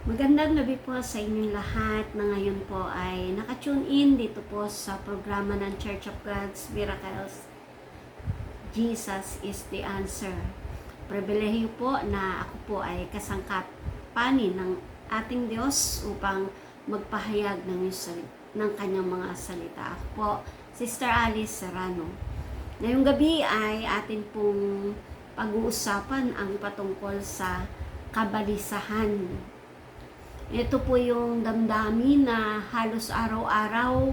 Magandang gabi po sa inyong lahat na ngayon po ay nakatune in dito po sa programa ng Church of God's Miracles. Jesus is the answer. Pribilehiyo po na ako po ay kasangkapanin ng ating Diyos upang magpahayag ng kanyang mga salita. Ako po, Sister Alice Serrano. Ngayong gabi ay atin pong pag-uusapan ang patungkol sa kabalisahan. Ito po yung damdamin na halos araw-araw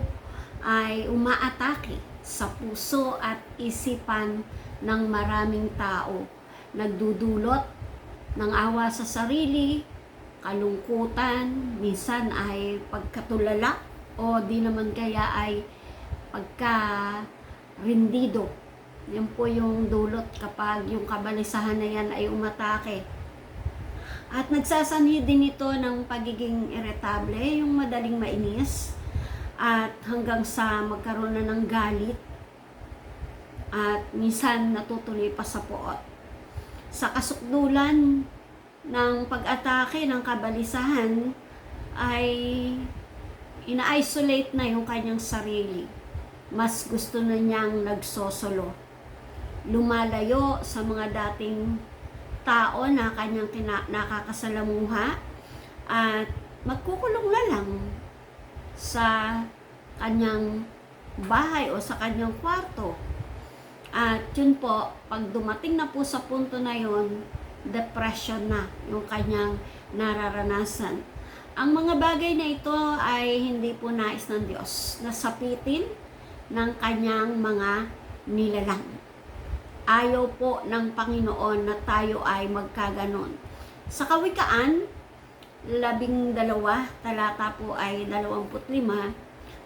ay umaatake sa puso at isipan ng maraming tao. Nagdudulot ng awa sa sarili, kalungkutan, minsan ay pagkatulala o di naman kaya ay pagka-rindido. Yan po yung dulot kapag yung kabalisahan na yan ay umatake. At nagsasanhi din ito ng pagiging irritable, yung madaling mainis, at hanggang sa magkaroon na ng galit, at minsan natutuloy pa sa poot. Sa kasukdulan ng pag-atake ng kabalisahan, ay ina-isolate na yung kanyang sarili. Mas gusto na niyang nagsosolo. Lumalayo sa mga dating tao na kanyang nakakasalamuha at magkukulong na lang sa kanyang bahay o sa kanyang kwarto. At yun po, pag dumating na po sa punto na yun, depression na yung kanyang nararanasan. Ang mga bagay na ito ay hindi po nais ng Diyos na sapitin ng kanyang mga nilalang. Ayaw po ng Panginoon na tayo ay magkaganon. Sa Kawikaan 12, talata po ay 25,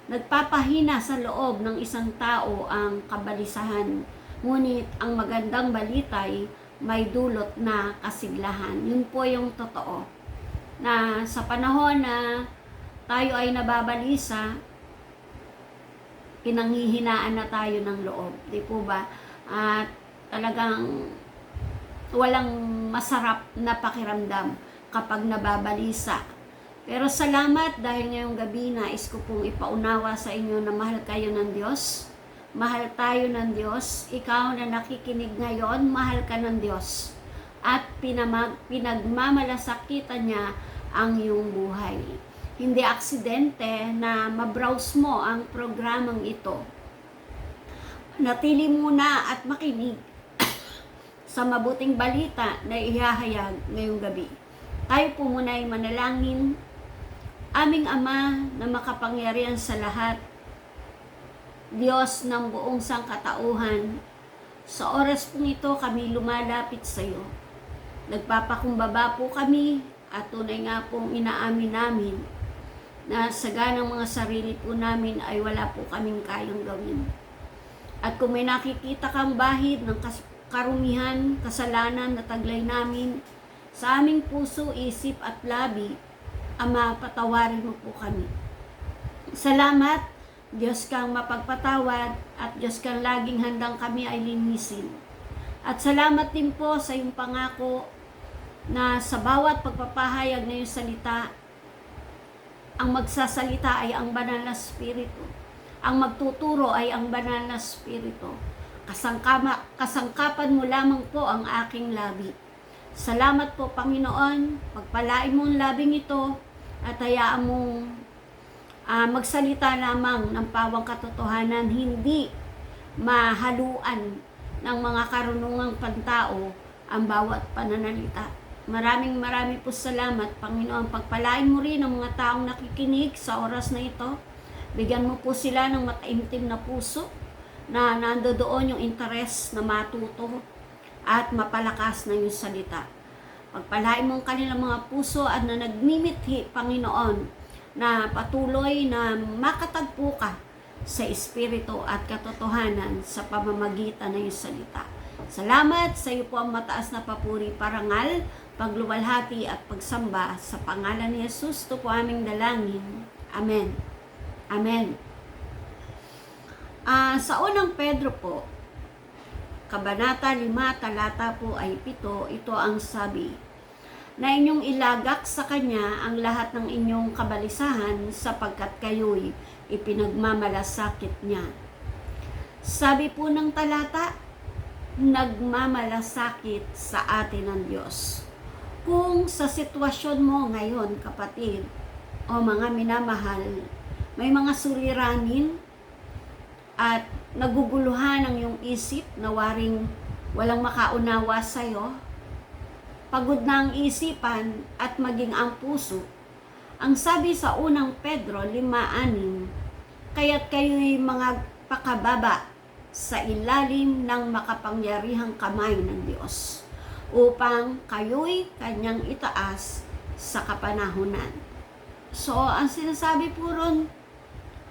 nagpapahina sa loob ng isang tao ang kabalisahan. Ngunit ang magandang balita ay may dulot na kasiglahan. Yun po yung totoo. Na sa panahon na tayo ay nababalisa, pinanghihinaan na tayo ng loob. Di po ba? At talagang walang masarap na pakiramdam kapag nababalisa. Pero salamat dahil ngayong gabi nais ko pong ipaunawa sa inyo na mahal kayo ng Diyos. Mahal tayo ng Diyos. Ikaw na nakikinig ngayon, mahal ka ng Diyos. At pinagmamalasakitan niya ang iyong buhay. Hindi aksidente na mabrowse mo ang programang ito. Natili muna at makinig sa mabuting balita na ihahayag ngayong gabi. Tayo po muna ay manalangin. Aming Ama na makapangyarihan sa lahat, Diyos ng buong sangkatauhan, sa oras pong ito kami lumalapit sa iyo. Nagpapakumbaba po kami at tunay nga pong inaamin namin na sa ganang mga sarili po namin ay wala po kaming kayang gawin. At kung may nakikita kang bahid ng karumihan, kasalanan na taglay namin sa aming puso, isip at labi, Ama, patawarin mo po kami. Salamat, Diyos kang mapagpatawad at Diyos kang laging handang kami ay linisin. At salamat din po sa iyong pangako na sa bawat pagpapahayag na iyong salita, ang magsasalita ay ang banal na Espiritu. Ang magtuturo ay ang banal na Espiritu. Kasangkapan mo lamang po ang aking labi. Salamat po, Panginoon. Pagpalain mo ang labing ito at hayaan mong magsalita lamang ng pawang katotohanan, hindi mahaluan ng mga karunungang pantao ang bawat pananalita. Maraming po salamat, Panginoon. Pagpalain mo rin ang mga taong nakikinig sa oras na ito. Bigyan mo po sila ng mataimtim na puso na nandoon yung interes na matuto at mapalakas na yung salita. Pagpalain mo ang kanilang mga puso at na nagmimithi, Panginoon, na patuloy na makatagpo ka sa Espiritu at katotohanan sa pamamagitan ng iyong salita. Salamat sa iyo po ang mataas na papuri, parangal, pagluwalhati at pagsamba sa pangalan ni Jesus. Ito po aming dalangin. Amen. Amen. Sa unang Pedro po, Kabanata 5, talata po ay 7, ito ang sabi. na inyong ilagak sa Kanya ang lahat ng inyong kabalisahan sapagkat kayo'y ipinagmamalasakit niya. Sabi po ng talata, nagmamalasakit sa atin ang Diyos. Kung sa sitwasyon mo ngayon, kapatid, o mga minamahal, may mga suliranin at naguguluhan ang iyong isip na waring walang makaunawa sa'yo, pagod na ang isipan at maging ang puso, ang sabi sa unang Pedro 5:6, kaya't kayo'y mga pakababa sa ilalim ng makapangyarihang kamay ng Diyos, upang kayo'y Kanyang itaas sa kapanahunan. So, ang sinasabi po ron,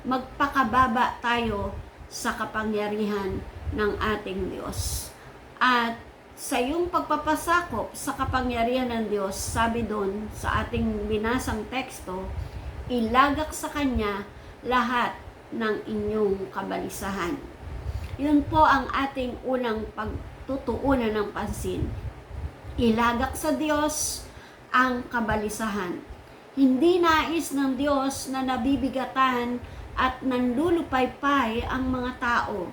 magpakababa tayo sa kapangyarihan ng ating Diyos. At sa iyong pagpapasakop sa kapangyarihan ng Diyos, sabi doon sa ating binasang teksto, ilagak sa Kanya lahat ng inyong kabalisahan. Yun po ang ating unang pagtutuunan ng pansin. Ilagak sa Diyos ang kabalisahan. Hindi nais ng Diyos na nabibigatan at nanlulupaypay ang mga tao.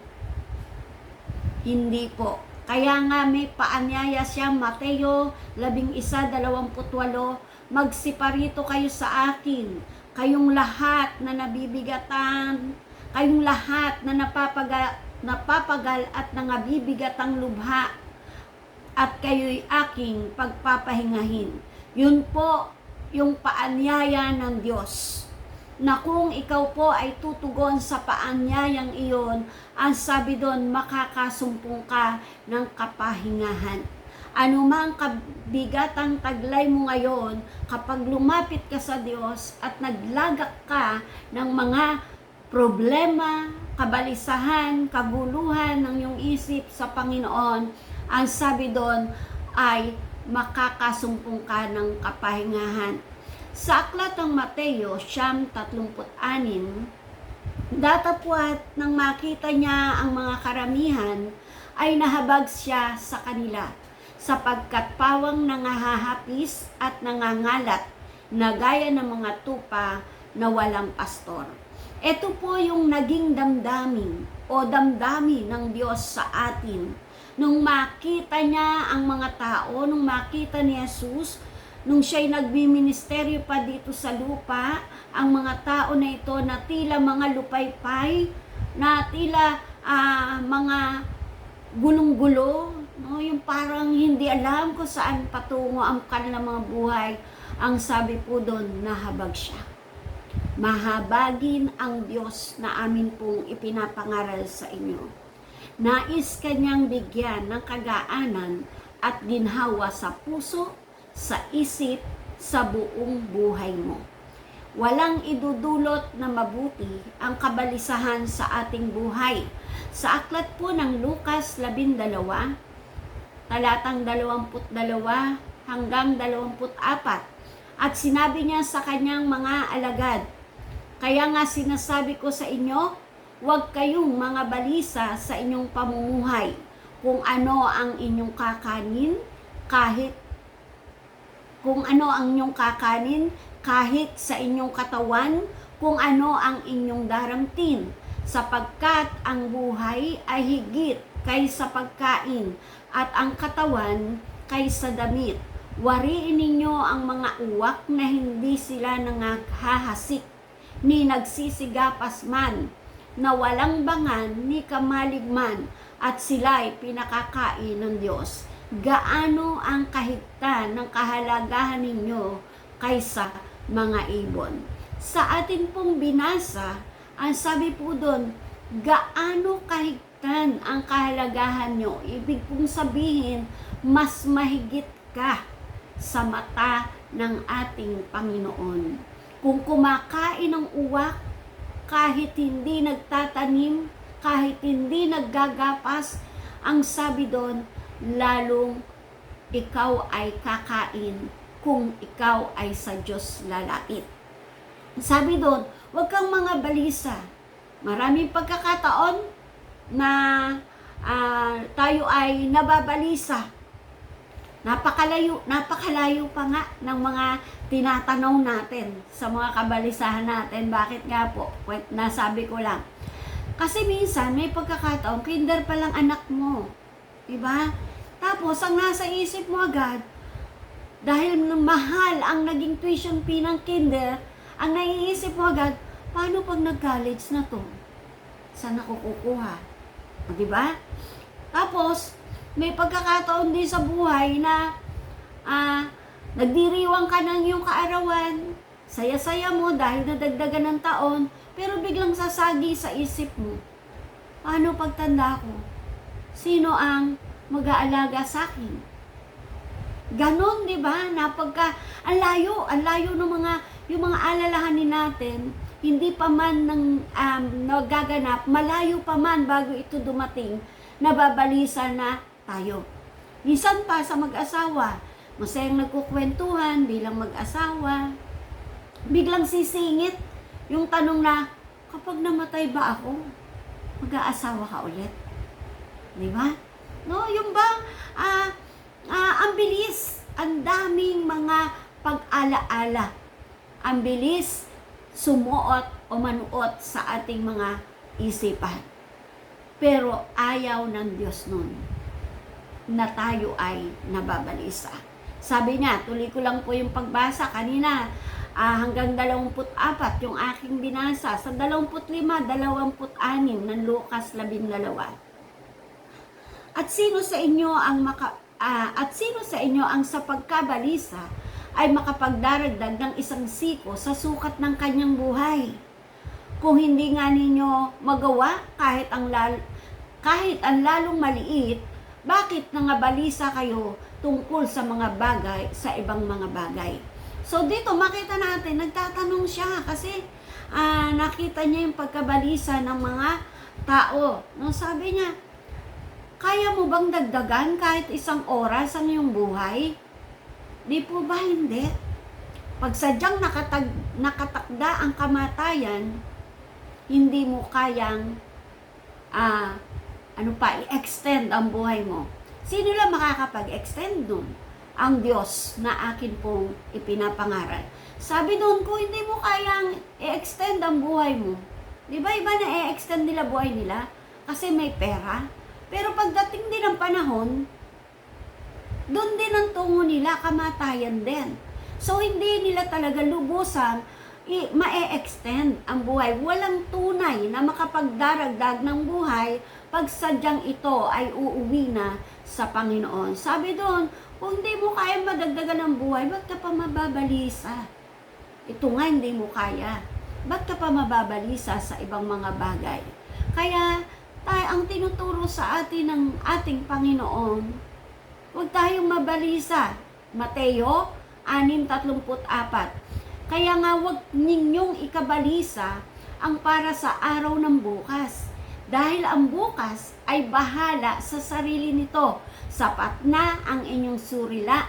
Hindi po. Kaya nga may paanyaya siya, Mateo 11:28, magsiparito kayo sa akin, kayong lahat na nabibigatan, kayong lahat na napapagal at nangabibigatang lubha, at kayo'y aking pagpapahingahin. Yun po yung paanyaya ng Diyos, na kung ikaw po ay tutugon sa paanyayang iyon, ang sabi doon, makakasumpong ka ng kapahingahan. Anumang kabigatang taglay mo ngayon, kapag lumapit ka sa Diyos at naglagak ka ng mga problema, kabalisahan, kaguluhan ng iyong isip sa Panginoon, ang sabi doon ay makakasumpong ka ng kapahingahan. Sa aklat ng Mateo 36, datapwat nang makita niya ang mga karamihan, ay nahabag siya sa kanila, sapagkat pawang nangahahapis at nangangalat na gaya ng mga tupa na walang pastor. Ito po yung naging damdamin o damdamin ng Diyos sa atin. Nung makita niya ang mga tao, nung makita ni Jesus, nung siya'y nagbiministeryo pa dito sa lupa, ang mga tao na ito na tila mga lupaypay, na tila mga gulong-gulo, no? Yung parang hindi alam kung saan patungo ang kanilang mga buhay. Ang sabi po doon, nahabag siya. Mahabagin ang Diyos na amin pong ipinapangaral sa inyo. Nais Kanyang bigyan ng kagaanan at ginhawa sa puso, sa isip, sa buong buhay mo. Walang idudulot na mabuti ang kabalisahan sa ating buhay. Sa aklat po ng Lucas 12, talatang 22 hanggang 24, at sinabi niya sa kanyang mga alagad, kaya nga sinasabi ko sa inyo, huwag kayong mga balisa sa inyong pamumuhay, kung ano ang inyong kakanin, kahit sa inyong katawan, kung ano ang inyong daramtin, sapagkat ang buhay ay higit kaysa pagkain, at ang katawan kaysa damit. Wariin ninyo ang mga uwak na hindi sila nanghahasik, ni nagsisigapas man, na walang bangan ni kamaligman, at sila'y pinakakain ng Diyos. Gaano ang kahigtan ng kahalagahan ninyo kaysa mga ibon? Sa atin pong binasa, ang sabi po doon, gaano kahigtan ang kahalagahan nyo? Ibig pong sabihin, mas mahigit ka sa mata ng ating Panginoon. Kung kumakain ng uwak, kahit hindi nagtatanim, kahit hindi naggagapas, ang sabi doon, lalong ikaw ay kakain kung ikaw ay sa Diyos lalait. Sabi doon, huwag kang mga balisa. Maraming pagkakataon na tayo ay nababalisa. Napakalayo pa nga ng mga tinatanaw natin sa mga kabalisahan natin. Bakit nga po? Nasabi ko lang. Kasi minsan may pagkakataon, kinder pa lang anak mo. Diba? Tapos ang nasa isip mo agad, dahil mahal ang naging tuition fee ng kinder, ang naiisip mo agad, paano pag nag-college na to? Saan ako kukuha? Diba? Tapos, may pagkakataon din sa buhay na nagdiriwang ka ng iyong kaarawan, saya-saya mo dahil nadagdagan ng taon, pero biglang sasagi sa isip mo, paano pagtanda ko? Sino ang mag-aalaga sa akin? Ganon, di ba? Ang layo ng yung mga alalahanin natin, hindi pa man nagaganap, malayo pa man bago ito dumating, nababalisa na tayo. Minsan pa sa mag-asawa, masayang nagkukwentuhan bilang mag-asawa, biglang sisingit yung tanong na, kapag namatay ba ako, mag-aasawa ka ulit? Di ba? No, yung ba, ang bilis, ang daming mga pag-alaala, ang bilis sumuot o manuot sa ating mga isipan. Pero ayaw ng Diyos nun na tayo ay nababalisa. Sabi niya, tuloy ko lang po yung pagbasa kanina, hanggang 24 yung aking binasa, sa 25, 26 ng Lucas 12. At sino sa inyo ang sa pagkabalisa ay makapagdaragdag ng isang siko sa sukat ng kanyang buhay? Kung hindi nga ninyo magawa kahit ang lalong maliit, bakit nangabalisa kayo tungkol sa mga bagay, sa ibang mga bagay? So dito makita natin, nagtatanong siya kasi nakita niya yung pagkabalisa ng mga tao. No, sabi niya, kaya mo bang dagdagan kahit isang oras ang iyong buhay? Di po ba hindi? Pag sadyang nakatakda ang kamatayan, hindi mo kayang i-extend ang buhay mo. Sino lang makakapag-extend nun? Ang Diyos na akin pong ipinapangaral. Sabi doon, kung hindi mo kayang i-extend ang buhay mo, di ba iba na i-extend nila buhay nila? Kasi may pera. Pero pagdating din ng panahon, doon din ang tungo nila, kamatayan din. So, hindi nila talaga lubusang ma-extend ang buhay. Walang tunay na makapagdaragdag ng buhay pag sadyang ito ay uuwi na sa Panginoon. Sabi doon, kung hindi mo kaya madagdagan ng buhay, ba't ka pa mababalisa? Ito nga hindi mo kaya. Ba't ka pa mababalisa sa ibang mga bagay? Kaya, ang tinuturo sa atin ng ating Panginoon, huwag tayong mabalisa. Mateo 6:34. Kaya nga huwag ninyong ikabalisa ang para sa araw ng bukas. Dahil ang bukas ay bahala sa sarili nito. Sapat na ang inyong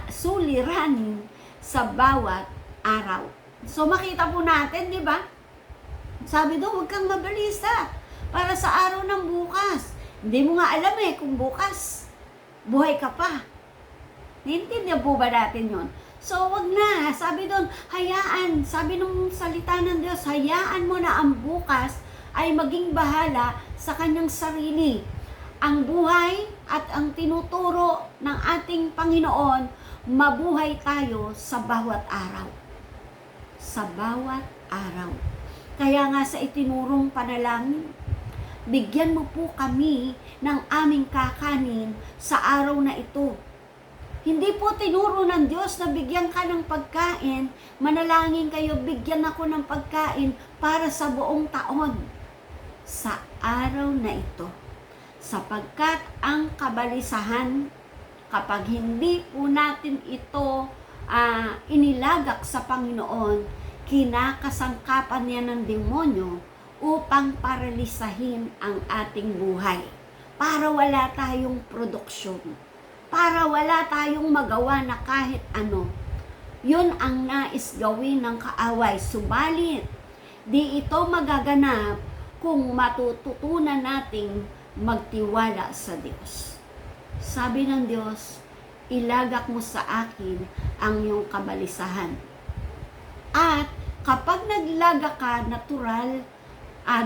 suliranin sa bawat araw. So makita po natin, di ba? Sabi doon, huwag kang mabalisa para sa araw ng bukas. Hindi mo nga alam kung bukas buhay ka pa. Naintindihan po ba natin yun? So, wag na. Sabi doon, hayaan. Sabi nung salita ng Diyos, hayaan mo na ang bukas ay maging bahala sa kanyang sarili. Ang buhay at ang tinuturo ng ating Panginoon, mabuhay tayo sa bawat araw. Sa bawat araw. Kaya nga sa itinurong panalangin, bigyan mo po kami ng aming kakanin sa araw na ito. Hindi po tinuro ng Diyos na bigyan ka ng pagkain, manalangin kayo, bigyan ako ng pagkain para sa buong taon. Sa araw na ito. Sapagkat ang kabalisahan, kapag hindi po natin ito inilagak sa Panginoon, kinakasangkapan niya ng demonyo upang paralisahin ang ating buhay. Para wala tayong produksyon. Para wala tayong magawa na kahit ano. Yun ang nais gawin ng kaaway. Subalit, di ito magaganap kung matututunan nating magtiwala sa Diyos. Sabi ng Diyos, ilagak mo sa akin ang iyong kabalisahan. At kapag naglagak ka, natural,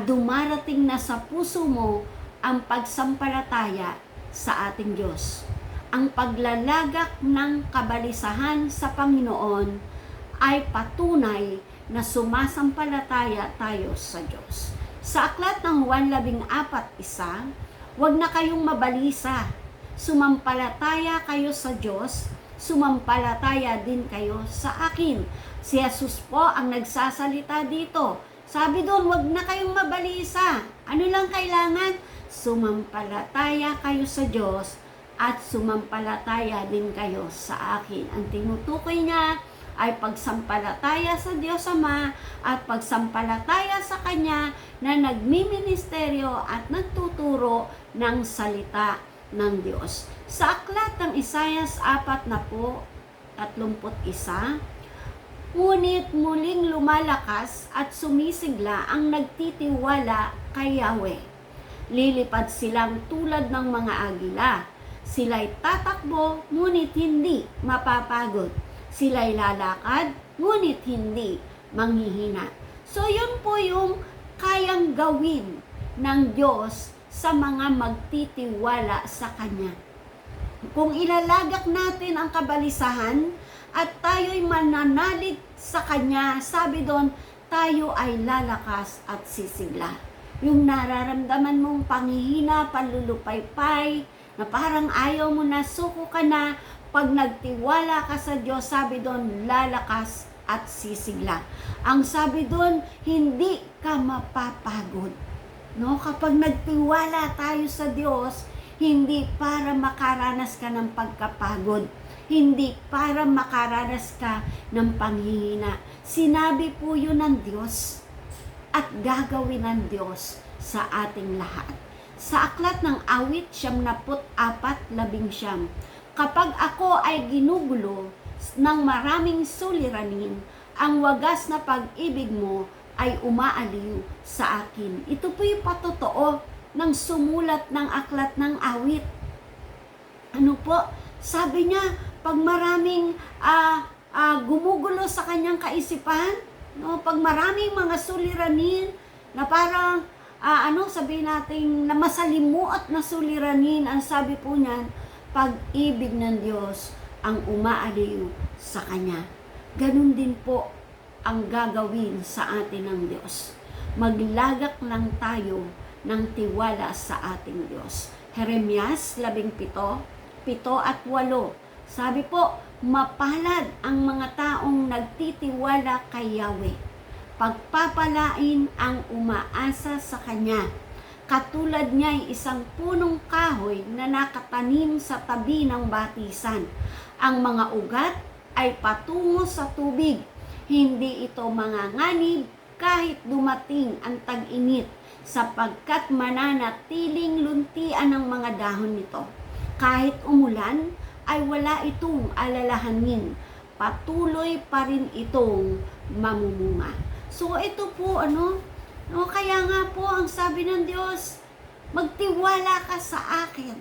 dumarating na sa puso mo ang pagsampalataya sa ating Diyos. Ang paglalagak ng kabalisahan sa Panginoon ay patunay na sumasampalataya tayo sa Diyos. Sa aklat ng Juan 14:1, huwag na kayong mabalisa. Sumampalataya kayo sa Diyos, sumampalataya din kayo sa akin. Si Jesus po ang nagsasalita dito. Sabi doon, huwag na kayong mabalisa. Ano lang kailangan? Sumampalataya kayo sa Diyos at sumampalataya din kayo sa akin. Ang tinutukoy niya ay pagsampalataya sa Diyos Ama at pagsampalataya sa Kanya na nagmiministeryo at nagtuturo ng salita ng Diyos. Sa aklat ng Isaias 40:31, ngunit muling lumalakas at sumisigla ang nagtitiwala kay Yahweh. Lilipad silang tulad ng mga agila. Sila'y tatakbo, ngunit hindi mapapagod. Sila'y lalakad, ngunit hindi manghihina. So, yun po yung kayang gawin ng Diyos sa mga magtitiwala sa Kanya. Kung ilalagak natin ang kabalisahan at tayo'y mananalig sa Kanya, sabi doon, tayo ay lalakas at sisigla. Yung nararamdaman mong panghihina, panlulupaypay, na parang ayaw mo na, suko ka na, pag nagtiwala ka sa Diyos, sabi doon, lalakas at sisigla. Ang sabi doon, hindi ka mapapagod. No? Kapag nagtiwala tayo sa Diyos, hindi para makaranas ka ng pagkapagod, hindi para makaranas ka ng panghihina. Sinabi po yun ng Diyos at gagawin ng Diyos sa ating lahat. Sa aklat ng Awit 74:11, kapag ako ay ginugulo ng maraming suliranin, ang wagas na pag-ibig mo ay umaaliw sa akin. Ito po yung patotoo ng sumulat ng aklat ng Awit. Ano po? Sabi niya, pag maraming gumugulo sa kanyang kaisipan, no, pag maraming mga suliranin na parang sabihin natin na masalimuot na suliranin, ang sabi po niyan, pag-ibig ng Diyos ang umaaliw sa Kanya. Ganun din po ang gagawin sa atin ng Diyos. Maglagak lang tayo ng tiwala sa ating Diyos. Jeremias 17:7-8. Sabi po, mapalad ang mga taong nagtitiwala kay Yahweh. Pagpapalain ang umaasa sa Kanya. Katulad niya'y isang punong kahoy na nakatanim sa tabi ng batisan. Ang mga ugat ay patungo sa tubig. Hindi ito manganganib kahit dumating ang tag-init, sapagkat mananatiling luntian ang mga dahon nito. Kahit umulan, ay wala itong alalahanin. Patuloy pa rin itong mamumunga. So ito po, kaya nga po ang sabi ng Diyos, magtiwala ka sa akin.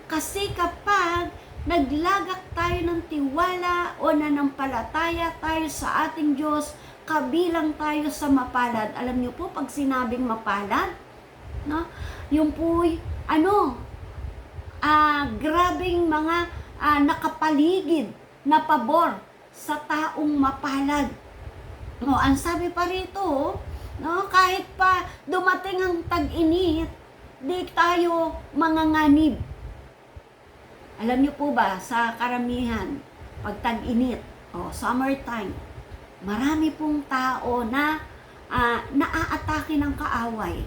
Kasi kapag naglagak tayo ng tiwala o nanampalataya tayo sa ating Diyos, kabilang tayo sa mapalad. Alam niyo po, pag sinabing mapalad, no? Yung po'y, grabing mga nakapaligid na pabor sa taong mapalad. No, ang sabi pa rito, no, kahit pa dumating ang tag-init, di tayo manganganib. Alam niyo po ba, sa karamihan, pag tag-init, summertime, marami pong tao na naaatake ng kaaway.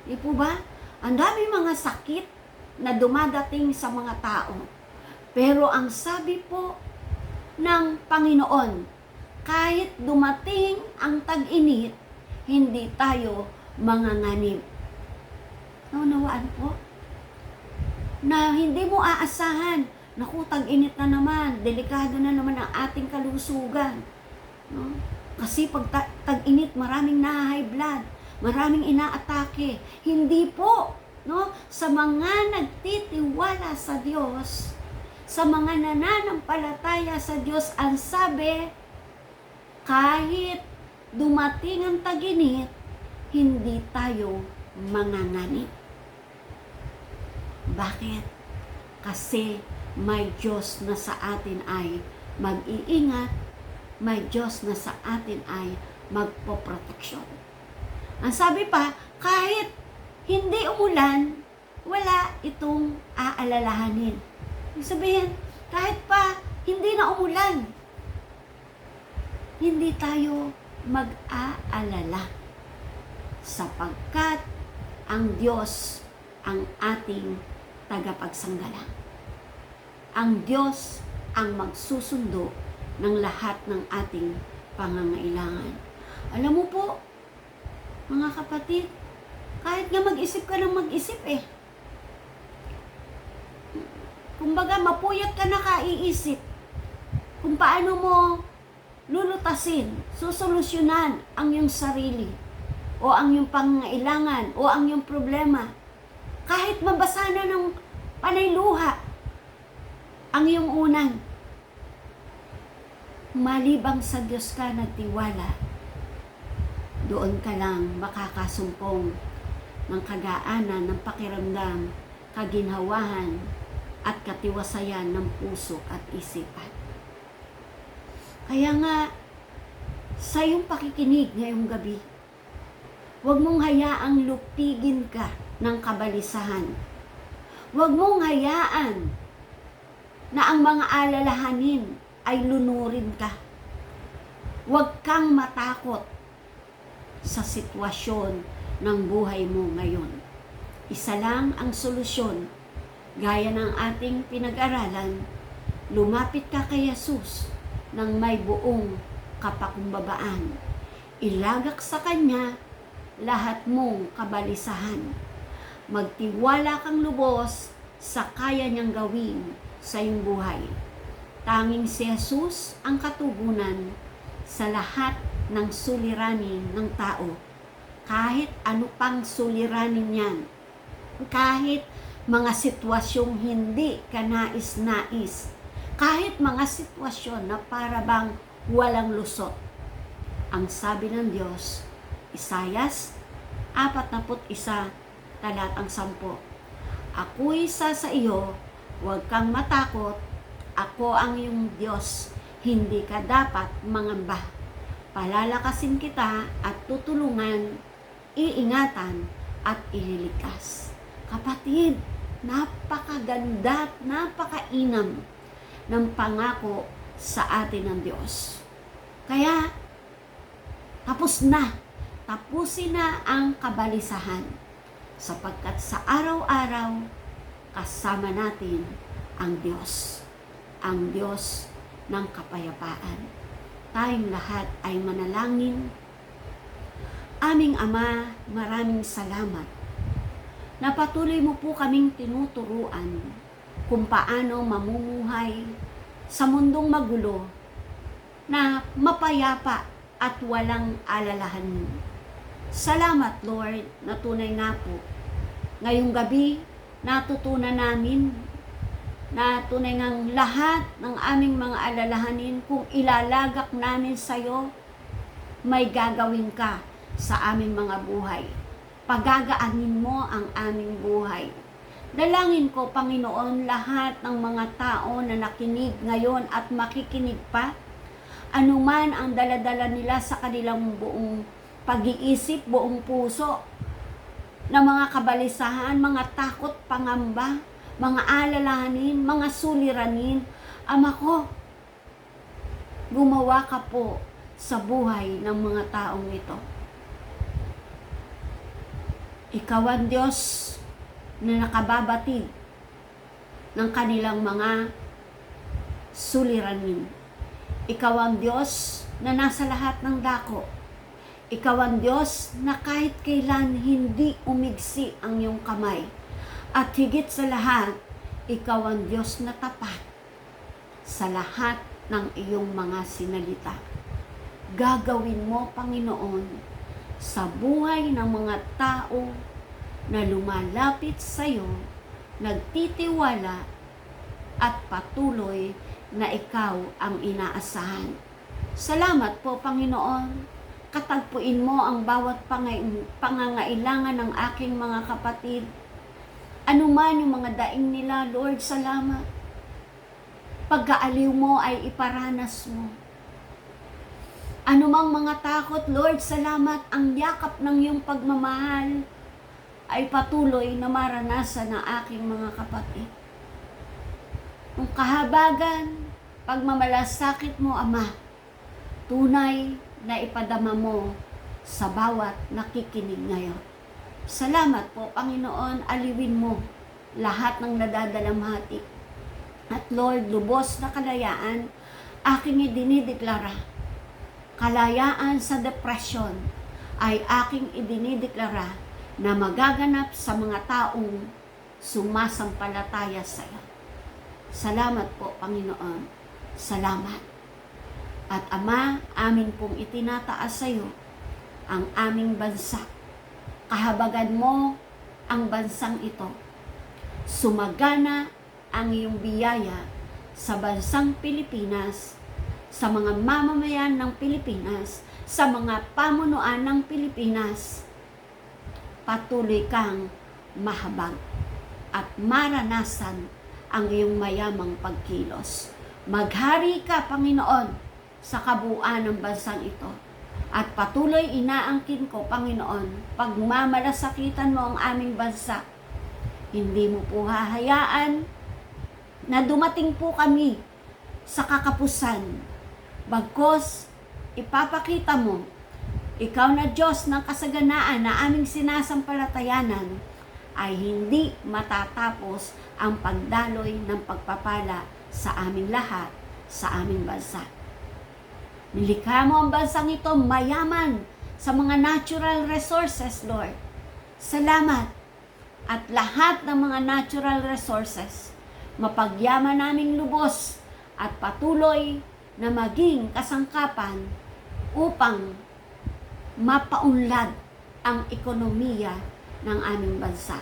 Di po ba? Ang dami mga sakit na dumadating sa mga tao. Pero ang sabi po ng Panginoon, kahit dumating ang tag-init, hindi tayo manganganib. Naunawaan po? Na hindi mo aasahan, naku, tag-init na naman, delikado na naman ang ating kalusugan. No? Kasi pag tag-init, maraming na-high blood, maraming inaatake. Hindi po, no? Sa mga nagtitiwala sa Diyos, sa mga nananampalataya sa Diyos, ang sabi, kahit dumating ang tag-init, hindi tayo manganganib. Bakit? Kasi may Diyos na sa atin ay mag-iingat, may Diyos na sa atin ay magpoproteksyon. Ang sabi pa, kahit hindi umulan, wala itong aalalahanin. Ibig sabihin, kahit pa hindi na umulan, hindi tayo mag-aalala sapagkat ang Diyos ang ating tagapagsanggalang. Ang Diyos ang magsusundo ng lahat ng ating pangangailangan. Alam mo po, mga kapatid, kahit nga mag-isip ka ng mag-isip kumbaga mapuyat ka na kaiisip kung paano mo lulutasin, susolusyonan ang iyong sarili o ang iyong pangangailangan o ang iyong problema. Kahit mabasa na ng panay luha ang iyong unan, malibang sa Diyos ka nagtiwala, doon ka lang makakasumpong ng kagaanan ng pakiramdam, kaginhawahan at katiwasayan ng puso at isipan. Kaya nga, sa iyong pakikinig ngayong gabi, huwag mong hayaang lupigin ka ng kabalisahan. Huwag mong hayaan na ang mga alalahanin ay lunurin ka. Huwag kang matakot sa sitwasyon ng buhay mo ngayon. Isa lang ang solusyon, gaya ng ating pinag-aralan, lumapit ka kay Jesus ng may buong kapakumbabaan. Ilagak sa Kanya lahat mong kabalisahan. Magtiwala kang lubos sa kaya niyang gawin sa iyong buhay. Tanging si Jesus ang katugunan sa lahat ng suliranin ng tao. Kahit ano pang suliranin yan. Kahit mga sitwasyong hindi ka nais-nais. Kahit mga sitwasyon na para bang walang lusot. Ang sabi ng Diyos, Isayas 41, talatang 10. Ako'y isa sa iyo, huwag kang matakot, ako ang iyong Diyos, hindi ka dapat mangamba. Palalakasin kita at tutulungan, iingatan at ililigtas. Kapatid, napakaganda at napakainam ng pangako sa atin ng Diyos. Kaya, tapusin na ang kabalisahan sapagkat sa araw-araw kasama natin ang Diyos ng kapayapaan. Tayong lahat ay manalangin. Aming Ama, maraming salamat na patuloy mo po kaming tinuturuan kung paano mamumuhay sa mundong magulo na mapayapa at walang alalahanin. Salamat, Lord, na tunay nga po. Ngayong gabi, natutunan namin na tunay ngang lahat ng aming mga alalahanin, kung ilalagak namin sa iyo, may gagawin ka sa aming mga buhay. Pagagaanin mo ang aming buhay. Dalangin ko, Panginoon, lahat ng mga tao na nakinig ngayon at makikinig pa, anuman ang daladala nila sa kanilang buong pag-iisip, buong puso, na mga kabalisahan, mga takot, pangamba, mga alalahanin, mga suliranin, Ama ko, gumawa ka po sa buhay ng mga taong ito. Ikaw ang Diyos na nakababatid ng kanilang mga suliranin. Ikaw ang Diyos na nasa lahat ng dako. Ikaw ang Diyos na kahit kailan hindi umigsi ang iyong kamay. At higit sa lahat, ikaw ang Diyos na tapat sa lahat ng iyong mga sinalita. Gagawin mo, Panginoon, sa buhay ng mga tao na lumalapit sa iyo, nagtitiwala at patuloy na ikaw ang inaasahan. Salamat po, Panginoon. Katagpuin mo ang bawat pangangailangan ng aking mga kapatid. Ano man yung mga daing nila, Lord, salamat. Pagkaaliw mo ay iparanas mo. Anumang mga takot, Lord, salamat. Ang yakap ng iyong pagmamahal ay patuloy na maranasan ng aking mga kapatid. Ang kahabagan, pagmamalasakit mo, Ama, tunay na ipadama mo sa bawat nakikinig ngayon. Salamat po, Panginoon, aliwin mo lahat ng nadadalamhati. At Lord, lubos na kalayaan, aking idinideklara. Kalayaan sa depression ay aking idinideklara na magaganap sa mga taong sumasampalataya sa iyo. Salamat po, Panginoon. Salamat. At Ama, amin pong itinataas sa iyo ang aming bansa. Kahabagan mo ang bansang ito. Sumagana ang iyong biyaya sa bansang Pilipinas, sa mga mamamayan ng Pilipinas, sa mga pamunuan ng Pilipinas. Patuloy kang mahabag at maranasan ang iyong mayamang pagkilos. Maghari ka, Panginoon, sa kabuuan ng bansang ito. At patuloy inaangkin ko, Panginoon, pagmamalasakitan mo ang aming bansa. Hindi mo po hahayaan na dumating po kami sa kakapusan. Bagkos, ipapakita mo, ikaw na Diyos ng kasaganaan na aming sinasampalatayanan, ay hindi matatapos ang pagdaloy ng pagpapala sa aming lahat, sa aming bansa. Nilikha mo ang bansang ito mayaman sa mga natural resources, Lord. Salamat. At lahat ng mga natural resources, mapagyaman naming lubos at patuloy na maging kasangkapan upang mapaunlad ang ekonomiya ng aming bansa.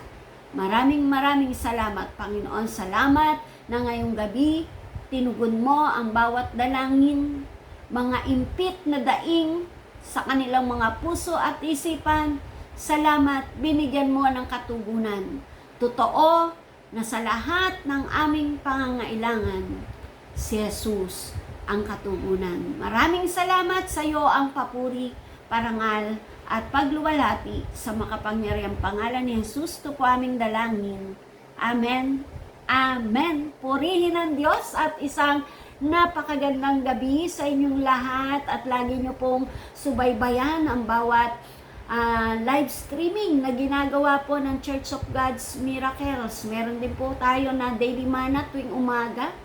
Maraming salamat, Panginoon. Salamat na ngayong gabi, tinugon mo ang bawat dalangin, mga impit na daing sa kanilang mga puso at isipan. Salamat, binigyan mo ng katugunan. Totoo na sa lahat ng aming pangangailangan, si Jesus ang katugunan. Maraming salamat sa iyo ang papuri, parangal, at pagluwalhati sa makapangyarihang pangalan ni Jesus. Ito po aming dalangin. Amen. Amen. Purihin ang Diyos at isang napakagandang gabi sa inyong lahat at lagi nyo pong subaybayan ang bawat live streaming na ginagawa po ng Church of God's Miracles. Meron din po tayo na daily manna tuwing umaga.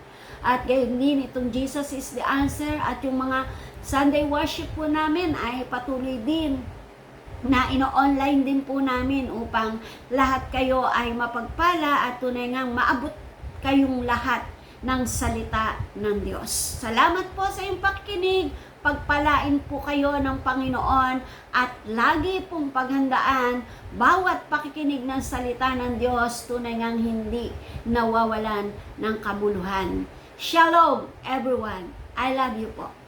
At gayon din itong Jesus is the Answer at yung mga Sunday worship po namin ay patuloy din na ino-online din po namin upang lahat kayo ay mapagpala at tunay ngang maabot kayong lahat ng salita ng Diyos. Salamat po sa iyong pakikinig. Pagpalain po kayo ng Panginoon at lagi pong paghandaan bawat pakikinig ng salita ng Diyos, tunay ngang hindi nawawalan ng kabuluhan. Shalom everyone. I love you po.